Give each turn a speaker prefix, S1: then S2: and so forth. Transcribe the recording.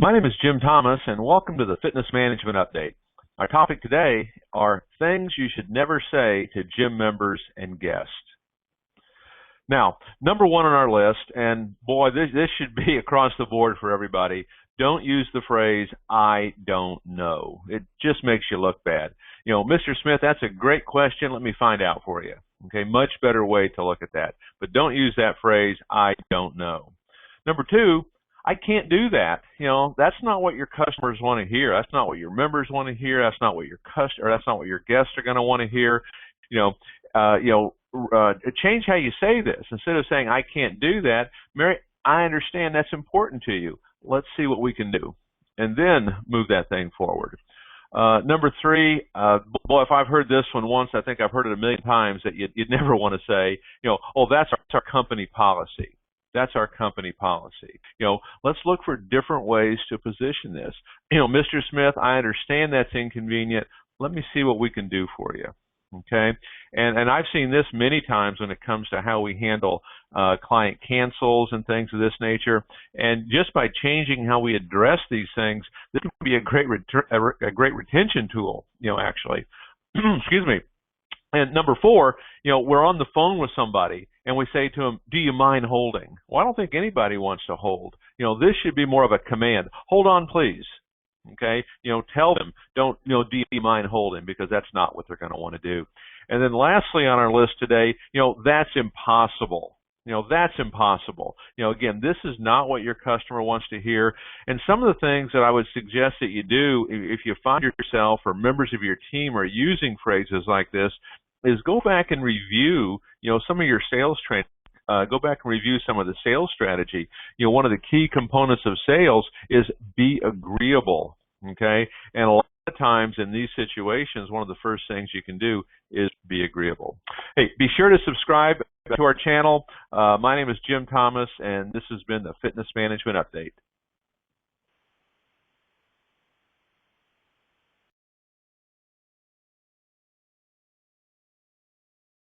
S1: My name is Jim Thomas, and welcome to the Fitness Management Update. Our topic today are things you should never say to gym members and guests. Now, number one on our list, and boy, this should be across the board for everybody, don't use the phrase, "I don't know." It just makes you look bad. You know, Mr. Smith, that's a great question. Let me find out for you. Okay, much better way to look at that. But don't use that phrase, "I don't know." Number two, I can't do that. You know, that's not what your customers want to hear. That's not what your members want to hear. That's not what your that's not what your guests are going to want to hear. Change how you say this. Instead of saying, "I can't do that," Mary, I understand that's important to you. Let's see what we can do. And then move that thing forward. Number three, boy, if I've heard this one once, I think I've heard it a million times, that you'd never want to say, "Oh, that's our company policy." That's our company policy. Let's look for different ways to position this. Mr. Smith, I understand that's inconvenient. Let me see what we can do for you. Okay? And I've seen this many times when it comes to how we handle client cancels and things of this nature. And just by changing how we address these things, this can be a great retention tool, actually. Excuse me. And number four, we're on the phone with somebody and we say to them, "Do you mind holding?" Well, I don't think anybody wants to hold. This should be more of a command. "Hold on, please." Okay? Tell them, don't, "Do you mind holding?" because that's not what they're going to want to do. And then lastly on our list today, that's impossible. That's impossible. Again, this is not what your customer wants to hear. And some of the things that I would suggest that you do if you find yourself or members of your team are using phrases like this is go back and review, some of your sales training. Go back and review some of the sales strategy. One of the key components of sales is be agreeable. Okay? And a lot of times in these situations, one of the first things you can do is be agreeable. Hey, be sure to subscribe to our channel. My name is Jim Thomas, and this has been the Fitness Management Update.